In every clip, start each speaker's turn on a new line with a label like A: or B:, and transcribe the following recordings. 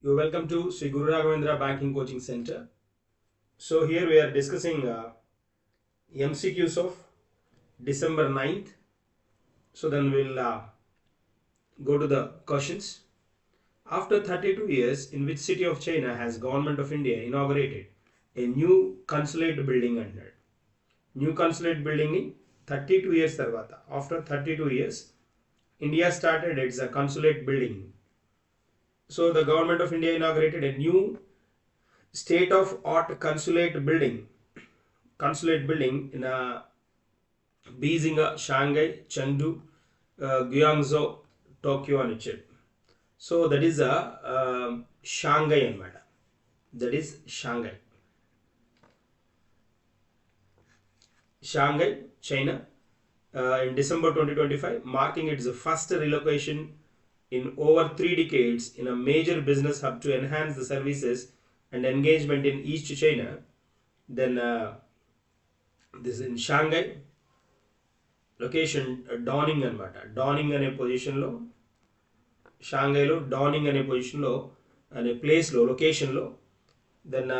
A: You're welcome to Sri Guru Raghavendra Banking Coaching Center. So here we are discussing MCQs of December 9th. So then we'll go to the questions. After 32 years, in which city of China has Government of India inaugurated a new consulate building under? New consulate building in 32 years tarvata. After 32 years, India started its consulate building. So the Government of India inaugurated a new state-of-art consulate building in Beijing, Shanghai, Chengdu, Guangzhou, Tokyo and Chile. So that is Shanghai anamata. That is Shanghai. Shanghai, China, in December 2025, marking its first relocation in over 3 decades in a major business hub to enhance the services and engagement in East China. Then this is in Shanghai. Location Danning అనమాట. Danning అనే పొజిషన్లో షాంఘైలో Danning అనే పొజిషన్లో అనే ప్లేస్లో లొకేషన్లో then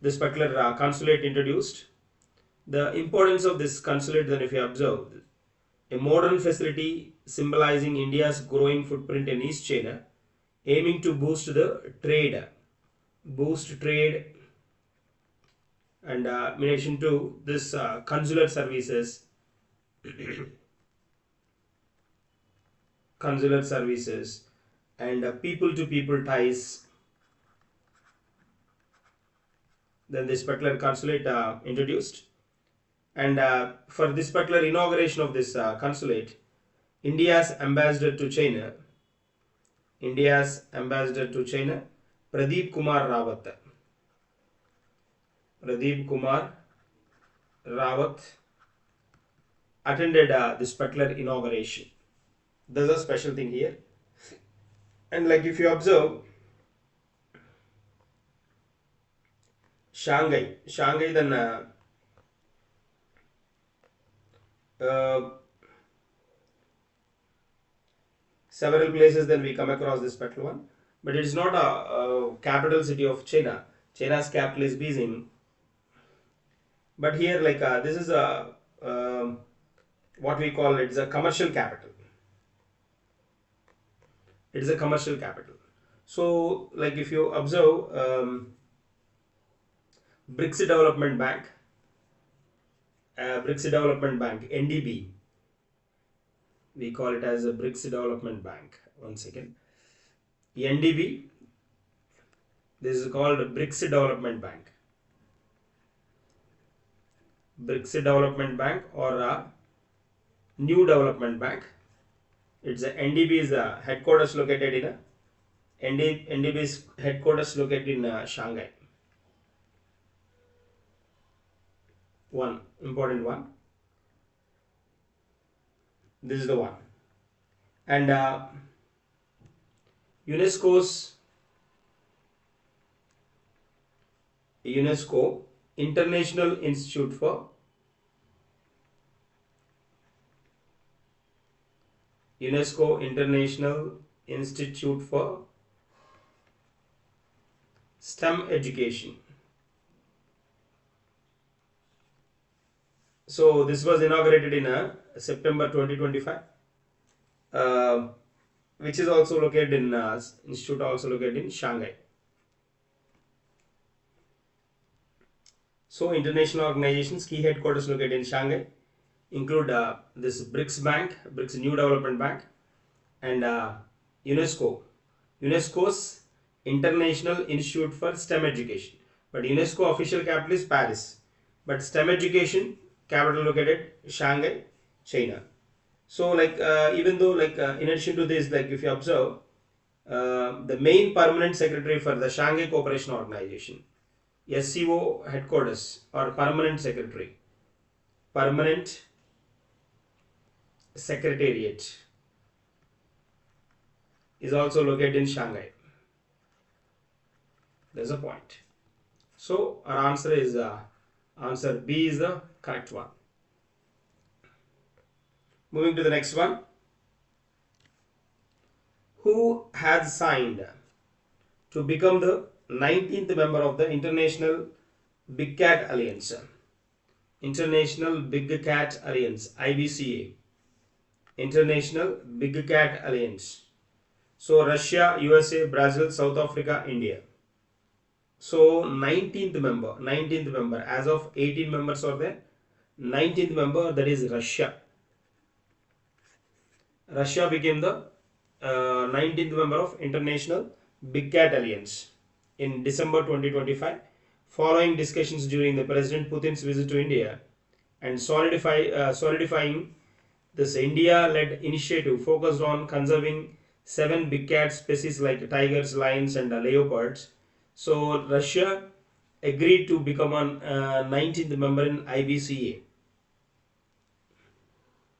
A: this particular consulate introduced. The importance of this consulate, then if you observe, a modern facility symbolizing India's growing footprint in East China, aiming to boost trade and in addition to this consular services and people to people ties. Then this particular consulate introduced, and for this particular inauguration of this consulate, India's ambassador to China, Pradeep Kumar Rawat attended this particular inauguration. There's a special thing here, and like if you observe, Shanghai then several places then we come across this particular one, but it is not a capital city of China. China's capital is Beijing, but here like this is a what we call it's a commercial capital. It is a commercial capital. So like if you observe, BRICS Development Bank, NDB, we call it as a BRICS Development Bank. One second. NDB, this is called BRICS Development Bank. BRICS Development Bank or a New Development Bank. It's a NDB is a headquarters located in NDB's headquarters located in Shanghai. One important one. This is the one. And UNESCO International Institute for STEM Education. So this was inaugurated in September 2025, which is also located in institute also located in Shanghai. So international organizations key headquarters located in Shanghai include this BRICS Bank, BRICS New Development Bank, and UNESCO's International Institute for STEM Education. But UNESCO official capital is Paris, but STEM Education capital located Shanghai, China. So like even though like in addition to this, like if you observe, the main permanent secretary for the Shanghai Cooperation Organization, SCO headquarters or permanent secretariat is also located in Shanghai. There's a point. So our answer is answer B is the correct one. Moving to the next one. who has signed to become the 19th member of the International Big Cat Alliance. International Big Cat Alliance, IBCA. International Big Cat Alliance. So Russia, USA, Brazil, South Africa, India. So 19th member. As of 18 members are there. 19th member, that is Russia. Russia became the 19th member of International Big Cat Alliance in December 2025, following discussions during the President Putin's visit to India and solidifying this India-led initiative focused on conserving 7 big cat species like tigers, lions and leopards. So Russia agreed to become a 19th member in IBCA.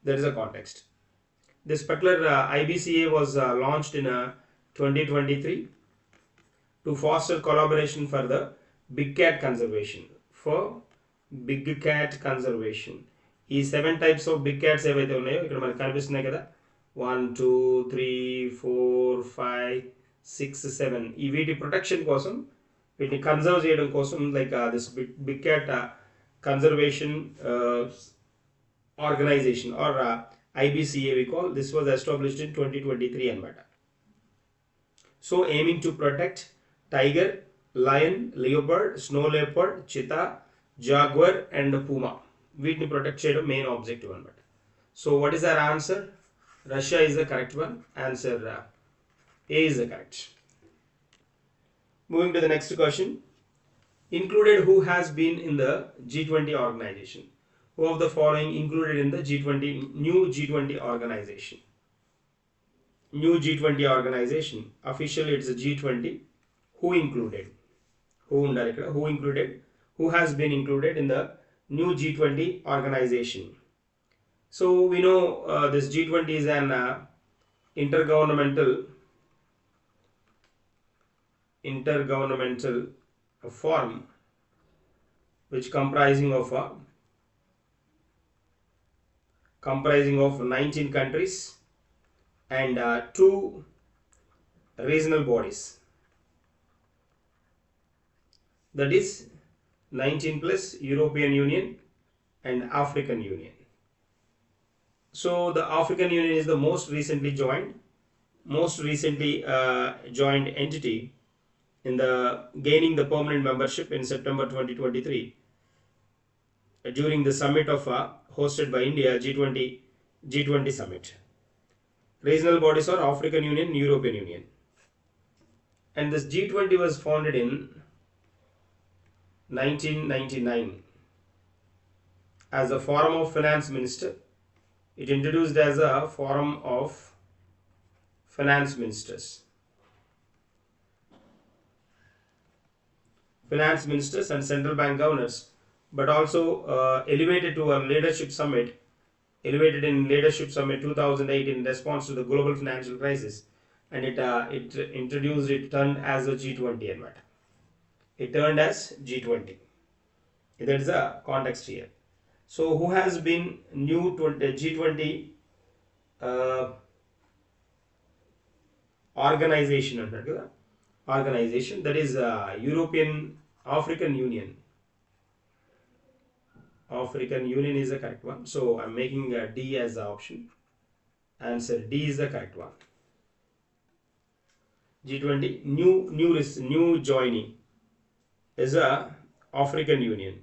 A: There is a context. This particular IBCA was launched in 2023 to foster collaboration for the big cat conservation. For big cat conservation. ఈ 7 types of big cats ఏవైతే ఉన్నాయో ఇక్కడ మనకు కనిపిస్తున్నాయి కదా 1 2 3 4 5 6 7 ఈ వీటి protection కోసం వీటిని కన్జర్వ్ చేయడం కోసం like this big cat conservation organization or IBCA we call. This was established in 2023 anamata. So aiming to protect tiger, lion, leopard, snow leopard, cheetah, jaguar and puma. వీటిని ప్రొటెక్ట్ చేయడం main objective అనమాట. So what is our answer? Russia is the correct one. Answer A is the correct. Moving to the next question. Included who has been in the G20 organization? Who of the following included in the G20 new G20 organization? New G20 organization. Officially it's a G20. Who included? Who included? Who has been included in the new G20 organization? So we know this G20 is an intergovernmental forum which comprising of 19 countries and 2 regional bodies, that is 19 plus European Union and African Union. So the African Union is the most recently joined entity in the gaining the permanent membership in September 2023 during the summit of hosted by India G20 summit. Regional bodies are African Union, European Union, and this G20 was founded in 1999 as a forum of finance minister. It introduced as a forum of finance ministers and central bank governors, but also elevated in leadership summit 2008 in response to the global financial crisis, and it turned as a G20 anamata. It turned as G20. That is the context here. So who has been new G20 organization antaru kada? Organization, that is African Union. African Union is the correct one. So I'm making D as the option. Answer D is the correct one. G20 new joining is a African Union.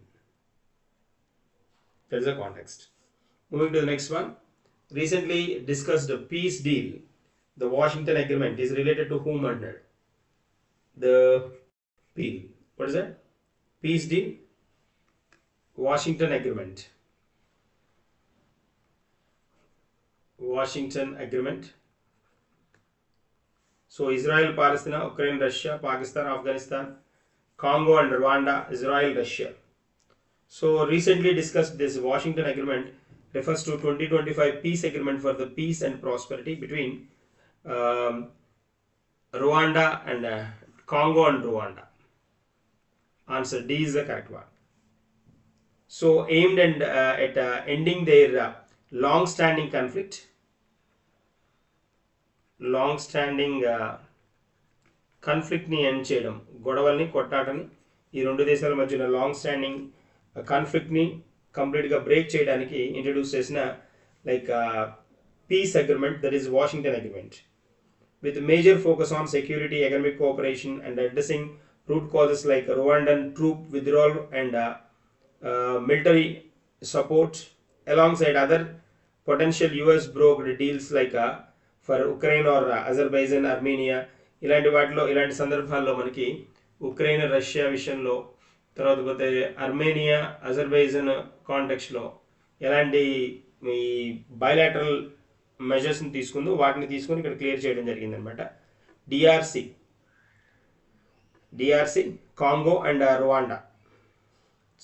A: That is the context. Moving to the next one. Recently discussed the peace deal. The Washington Agreement is related to whom under? The deal. What is that? Peace deal. Washington Agreement. Washington Agreement. So Israel, Palestine, Ukraine, Russia, Pakistan, Afghanistan, Congo and Rwanda, Israel, Russia. So recently discussed this Washington Agreement refers to 2025 peace agreement for the peace and prosperity between Rwanda and Congo and Rwanda. Answer D is the correct one. So aimed at ending their long-standing conflict long standing కాన్ఫ్లిక్ట్ని end చేయడం, గొడవల్ని కొట్టాటని ఈ రెండు దేశాల మధ్యన long standing కాన్ఫ్లిక్ట్ని కంప్లీట్గా break చేయడానికి introduce చేసిన like peace agreement, that is Washington agreement, with major focus on security, economic cooperation, and addressing root causes like Rwandan troop withdrawal and military support, alongside other potential US broked deals like for Ukraine or Azerbaijan, Armenia. ఇలాంటి వాటిలో ఇలాంటి సందర్భాల్లో మనకి Ukraine Russia విషయంలో, తర్వాత పోతే Armenia Azerbaijan కాంటెక్స్లో ఎలాంటి ఈ బయలాటరల్ మెజర్స్ని తీసుకుందో వాటిని తీసుకొని ఇక్కడ క్లియర్ చేయడం జరిగిందనమాట. DRC Congo and Rwanda.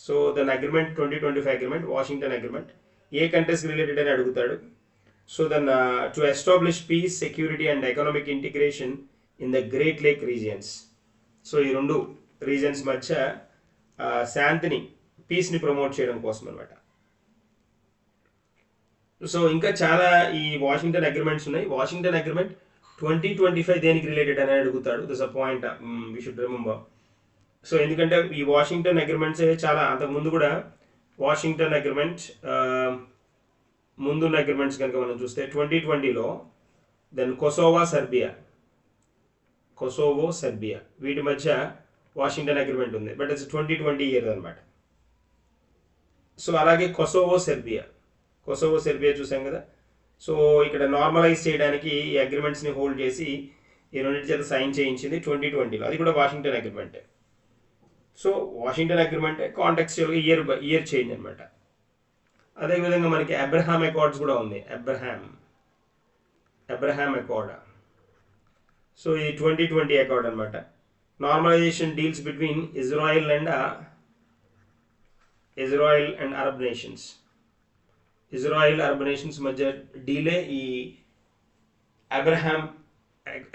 A: So then agreement 2025 agreement, Washington agreement ఏ కంట్రీస్కి రిలేటెడ్ అని అడుగుతాడు. So then to establish peace, security and economic integration in the great lake regions. So ఈ రెండు రీజియన్స్ మధ్య శాంతిని, పీస్ని ప్రమోట్ చేయడం కోసం అనమాట. సో ఇంకా చాలా ఈ వాషింగ్టన్ అగ్రిమెంట్స్ ఉన్నాయి. వాషింగ్టన్ అగ్రిమెంట్ 2025 దేనికి రిలేటెడ్ అని అడుగుతాడు. This a point we should remember. So ఎందుకంటే ఈ వాషింగ్టన్ అగ్రిమెంట్స్ చాలా అంతకుముందు కూడా వాషింగ్టన్ అగ్రిమెంట్ ముందున్న అగ్రిమెంట్స్ కనుక మనం చూస్తే 2020లో దెన్ కొసోవో సెర్బియా వీటి మధ్య వాషింగ్టన్ అగ్రిమెంట్ ఉంది, బట్ ఇట్స్ 2020 ఇయర్ అనమాట. సో అలాగే కొసోవో సెర్బియా చూసాం కదా. సో ఇక్కడ నార్మలైజ్ చేయడానికి ఈ అగ్రిమెంట్స్ని హోల్డ్ చేసి ఈ రెండింటి చేత సైన్ చేయించింది 2020లో. అది కూడా వాషింగ్టన్ అగ్రిమెంటే. సో వాషింగ్టన్ అగ్రిమెంటే కాంటెక్స్చువల్గా ఇయర్ చేంజ్ అనమాట. అదేవిధంగా మనకి అబ్రహాం అకార్డ్స్ కూడా ఉంది. Abraham accord. సో ఇది 2020 అకార్డ్ అనమాట. Normalisation deals between Israel and Arab nations. Israel Arab nations మధ్య డీలే ఈ అబ్రహాం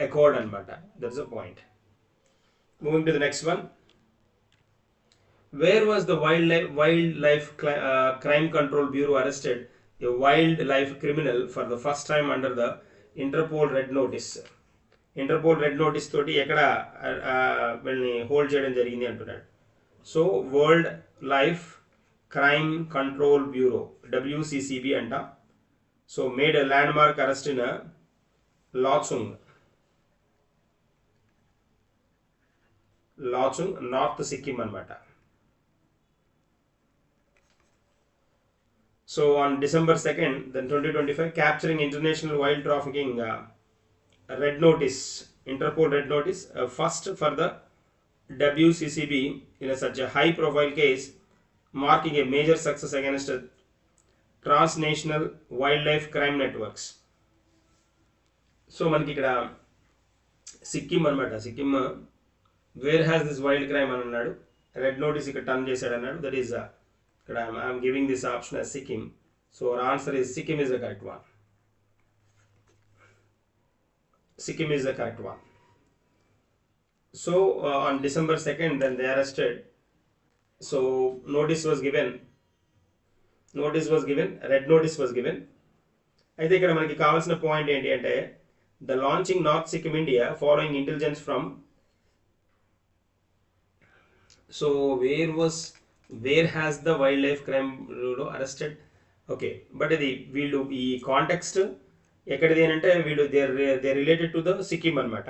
A: అకార్డ్ అనమాట. That's a point. Moving to the next one. Where was the Wildlife Crime Control Bureau arrested a wildlife criminal for the first time under the Interpol Red Notice? Interpol Red Notice తోటి ఎక్కడ వీళ్ళని hold చేయడం జరిగింది అంటున్నాడు. So world life crime control bureau, WCCB అంట. So made a landmark arrest in Lachung, north Sikkim అనమాట. So on December 2nd, then 2025, capturing international wild trafficking red notice, Interpol red notice, first for the WCCB in such a high profile case, marking a major success against transnational wildlife crime networks. So మనకి ఇక్కడ సిక్కిం అనమాట. Sikkim where has this wild crime అని అన్నాడు, red notice ఇక్కడ turn చేశాడు అన్నాడు. That is ఇక్కడ I'm giving this option as Sikkim. So our answer is Sikkim is the correct one. Sikkim is the correct one. So on December 2nd, then they arrested. So notice was given, red notice was given. అయితే ఇక్కడ మనకి కావాల్సిన point ఏంటి అంటే the launching North Sikkim India following intelligence from. So where has the wildlife crime bureau arrested? Okay, but ఇది వీళ్ళు ఈ context ఎక్కడిది అని అంటే వీళ్ళు they related to the Sikkim అనమాట.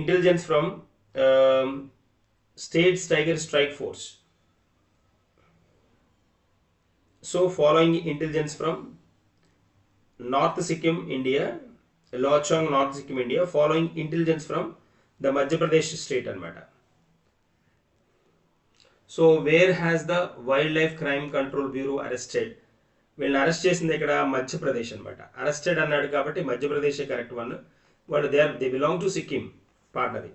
A: Intelligence from states tiger strike force. So following intelligence from north Sikkim India, Lachung north Sikkim India, following intelligence from the Madhya Pradesh state అనమాట. So where has the wildlife crime control bureau arrested? వీళ్ళని arrest చేసింది ఇక్కడ మధ్యప్రదేశ్ అనమాట. Arrested అన్నాడు కాబట్టి Madhya Pradesh correct one. వాళ్ళు they belong to Sikkim part అది.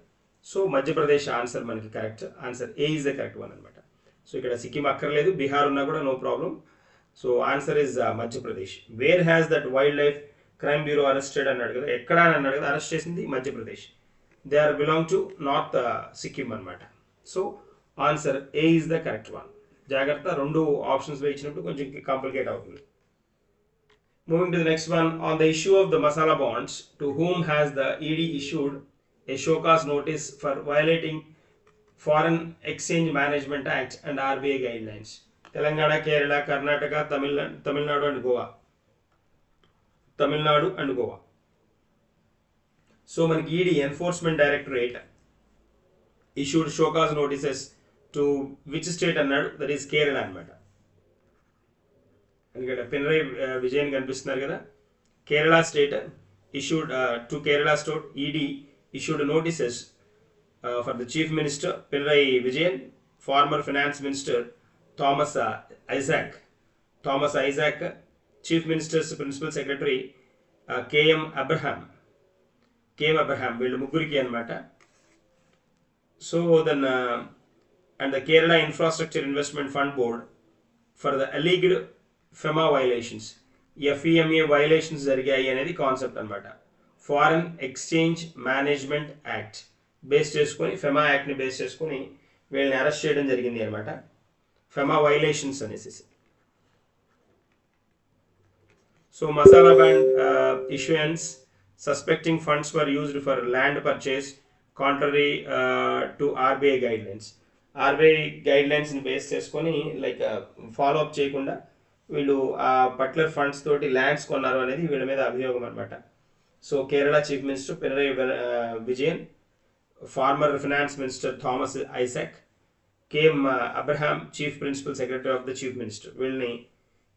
A: So Madhya Pradesh answer మనకి correct answer. A is the correct one అనమాట. సో ఇక్కడ సిక్కిం అక్కర్లేదు, బీహార్ ఉన్నా కూడా no problem. So answer is Madhya Pradesh. Where has that wildlife crime bureau arrested అన్నాడు కదా, ఎక్కడ అని అన్నాడు కదా, అరెస్ట్ చేసింది Madhya Pradesh. They are belong to north Sikkim అనమాట. So answer A is the correct one. జాగ్రత్త, రెండు ఆప్షన్స్లో ఇచ్చినప్పుడు కొంచెం కాంప్లికేట్ అవుతుంది. Moving to the next one, on the issue of the masala bonds, to whom has the ED issued a show cause notice for violating Foreign Exchange Management Act and RBI guidelines? Telangana, Kerala, Karnataka, Tamil Nadu and Goa. Tamil Nadu and Goa. So మనకి ED Enforcement Directorate issued show cause notices to which state అన్నాడు, that is Kerala అన్నమాట. ఎందుకంటే పినరై విజయన్ కనిపిస్తున్నారు కదా, Kerala state issued to Kerala state ED issued notices for the Chief Minister Pinarayi Vijayan, former Finance Minister Thomas Isaac, Chief Minister's Principal Secretary KM Abraham వీళ్ళు ముగ్గురికి అన్నమాట. So then and the Kerala Infrastructure Investment Fund Board for the alleged FEMA violations. FEMA violations జరిగాయి అనేది concept అన్నమాట. Foreign exchange management act base చేసుకొని, FEMA యాక్ట్ని base చేసుకొని వీళ్ళని అరెస్ట్ చేయడం జరిగింది అనమాట. ఫెమా వైలేషన్స్ అనేసి. So masala bond issuance suspecting funds were used for land purchase contrary to RBI guidelines. RBI గైడ్లైన్స్ని బేస్ చేసుకొని లైక్ ఫాలో అప్ చేయకుండా వీళ్ళు ఆ పర్టికులర్ ఫండ్స్ తోటి ల్యాండ్స్ కొన్నారు అనేది వీళ్ళ మీద అభియోగం అనమాట. So Kerala chief minister Pinarayi Vijayan, former finance minister Thomas Isaac, KM Abraham chief principal secretary of the chief minister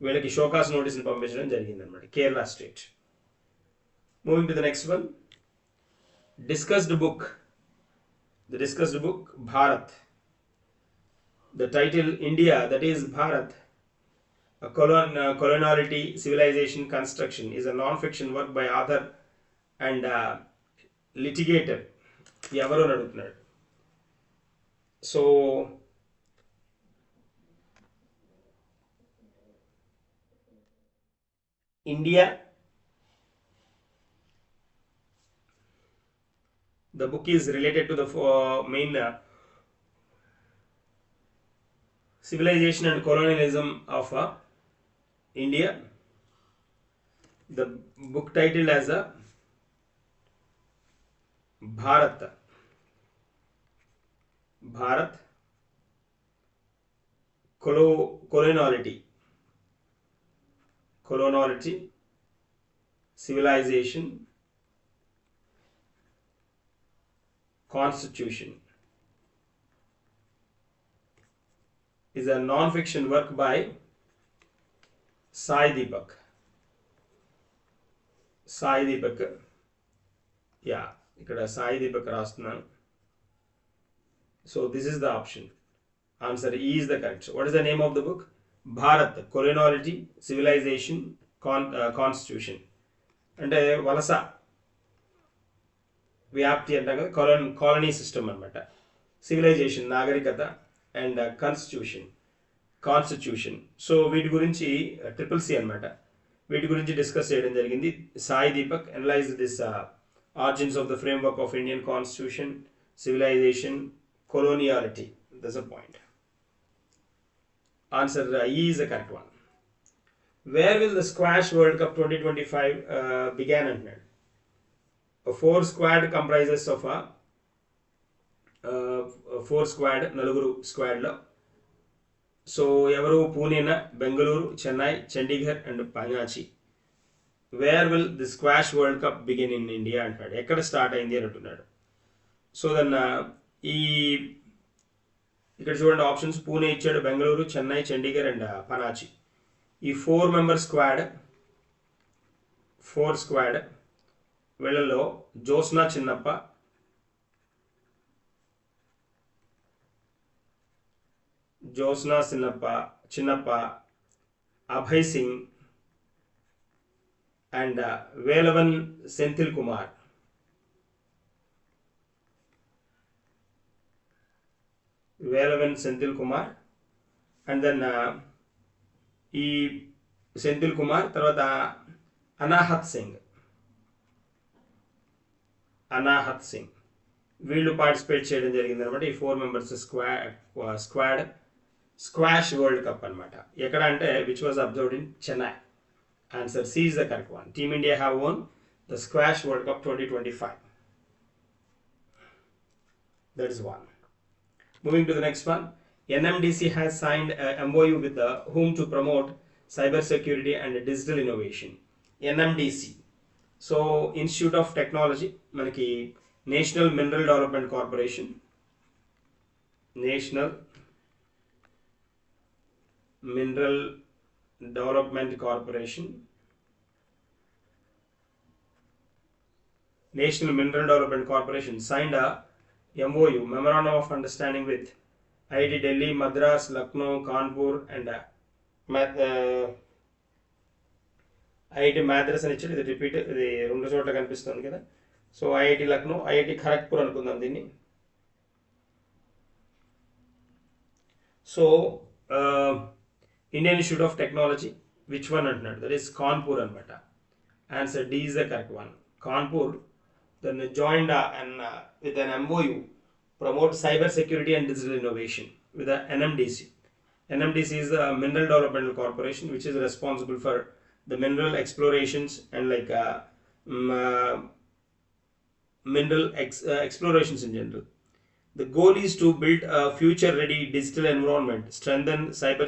A: వీళ్ళకి షోకాస్ నోటీస్ని పంపించడం జరిగింది అనమాట, Kerala state. Moving to the next one, discussed book Bharat. The title India, that is Bharat, coloniality, civilization, construction is a non-fiction work by author and litigator. ఎవరు అని అడుగుతున్నాడు. So India, the book is related to the main civilization and colonialism of India. The book title as a Bharat, coloniality, civilization, constitution. Is a non-fiction work by Sai Deepak. Yeah, ikkada Sai Deepak రాస్తున్నాను. So this is the option. Answer E is the correct. What is the name of the book? Bharat, coloniality, civilization, constitution. అంటే వలస వ్యాప్తి అంటాం కదా, colony system అనమాట. Civilisation, నాగరికత, and constitution. So వీటి గురించి ట్రిపుల్ సి అనమాట, వీటి గురించి డిస్కస్ చేయడం జరిగింది. Sai Deepak analyse this origins of the framework of Indian constitution, civilisation, coloniality. That's a point. Answer E is the correct one. Where will the Squash World Cup 2025 begin? A 4 squad comprises of a 4 squad, Naluguru squad lo. So evaru Pune na, Bengaluru, Chennai, Chandigarh and Pangachi. Where will the Squash World Cup begin in India? Antadu ekkada start ayindi antunnadu. So then ఇక్కడ చూడండి options, Pune ఇచ్చాడు, Bengaluru, Chennai, Chandigarh and పనాచి. ఈ 4 member squad వీళ్ళలో Jyotsna Chinappa, Abhay Singh and Velavan Senthil Kumar. And then ఈ సెంథిల్ కుమార్ తర్వాత అనాహత్ సింగ్ వీళ్ళు participate చేయడం జరిగింది అనమాట. ఈ 4 మెంబర్స్ స్క్వాష్ వరల్డ్ కప్ అనమాట. ఎక్కడ అంటే which was observed in Chennai. Answer C is the correct one. Team India have won the Squash World Cup 2025. That is one. Moving to the next one. NMDC has signed a MOU with whom to promote cyber security and digital innovation. NMDC. So Institute of Technology, manaki National Mineral Development Corporation. National Mineral Development Corporation. National Mineral Development Corporation signed a MOU, Memorandum of Understanding with IIT Delhi, Madras, Lucknow, Kanpur and IIT Madras అని ఇచ్చాడు. ఇది repeat, ఇది రెండు చోట్ల కనిపిస్తుంది కదా. So IIT Lucknow, IIT Kharagpur అనుకుందాం దీన్ని. So Indian Institute of Technology, which one అంటున్నాడు? That is Kanpur అనమాట. Answer D is the correct one. Kanpur then joined with an MOU promote cyber security and digital innovation with the NMDC. NMDC is the Mineral Development Corporation, which is responsible for the mineral explorations and mineral explorations in general. The goal is to build a future-ready digital environment, strengthen cyber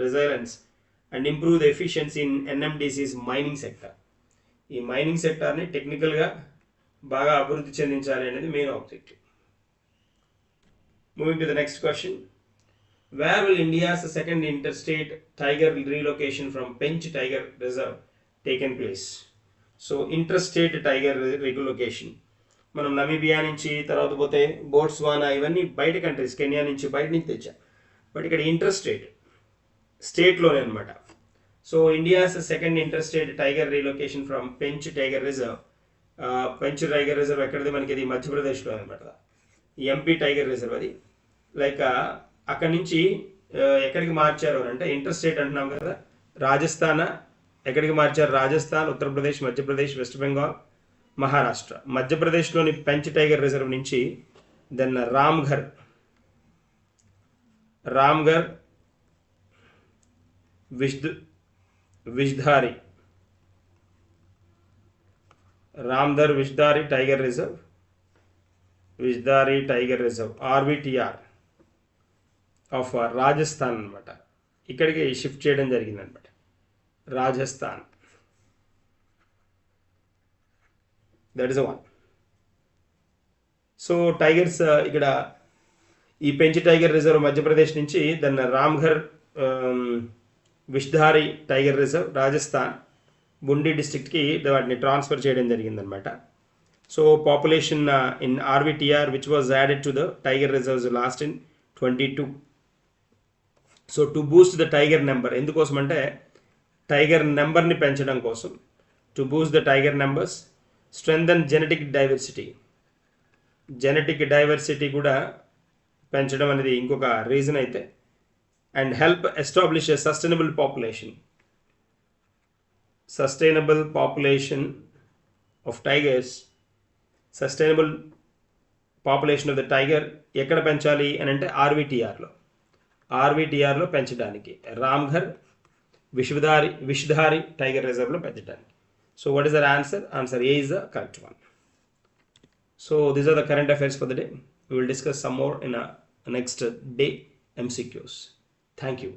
A: resilience, and improve the efficiency in NMDC's mining sector. ఈ mining సెక్టార్ని టెక్నికల్గా బాగా అభివృద్ధి చెందించాలి అనేది main objective. Moving to the next question. Where will India's second interstate tiger relocation from Pench Tiger Reserve taken place? So interstate tiger relocation. మనం Namibia నుంచి తర్వాత పోతే Botswana ఇవన్నీ బయట కంట్రీస్, కెన్యా నుంచి బయట నుంచి తెచ్చా. బట్ ఇక్కడ ఇంటర్స్టేట్ స్టేట్లోనే అనమాట. So India's second interstate tiger relocation from Pench tiger reserve. Pench tiger reserve ఎక్కడిది? మనకి ఇది మధ్యప్రదేశ్లో అనమాట. ఎంపీ టైగర్ రిజర్వ్ అది. లైక్ అక్కడి నుంచి ఎక్కడికి మార్చారు అని అంటే ఇంటర్స్టేట్ అంటున్నాం కదా. రాజస్థాన్ ఎక్కడికి మార్చారు? రాజస్థాన్, ఉత్తరప్రదేశ్, మధ్యప్రదేశ్, వెస్ట్ బెంగాల్, మహారాష్ట్ర. మధ్యప్రదేశ్లోని పెంచ్ టైగర్ రిజర్వ్ నుంచి then Ramgarh, Vishdhari, Vishdhari tiger reserve, RVTR of Rajasthan అనమాట. ఇక్కడికి షిఫ్ట్ చేయడం జరిగింది అనమాట. Rajasthan. That is one. So tigers ఇక్కడ ఈ పెంచ్ టైగర్ రిజర్వ్ మధ్యప్రదేశ్ నుంచి, then Ramgarh Vishdhari tiger reserve Rajasthan Bundi డిస్ట్రిక్ట్కి వాటిని ట్రాన్స్ఫర్ చేయడం జరిగిందనమాట. So population in RVTR which was added to the tiger reserves last in 22. So to Boost the tiger number, ఎందుకోసం అంటే టైగర్ నెంబర్ని పెంచడం కోసం. To Boost the tiger numbers, strengthen genetic diversity కూడా పెంచడం అనేది ఇంకొక రీజన్ అయితే. And help establish a sustainable population of tigers. Sustainable population of the tiger ఎక్కడ పెంచాలి అని అంటే ఆర్విటిఆర్లో పెంచడానికి, రామ్ఘర్ విష్ధారి టైగర్ రిజర్వ్లో పెంచడానికి. So what is the answer? Answer A is the correct one. So these are the current affairs for the day. We will discuss some more in a next day MCQs. Thank you.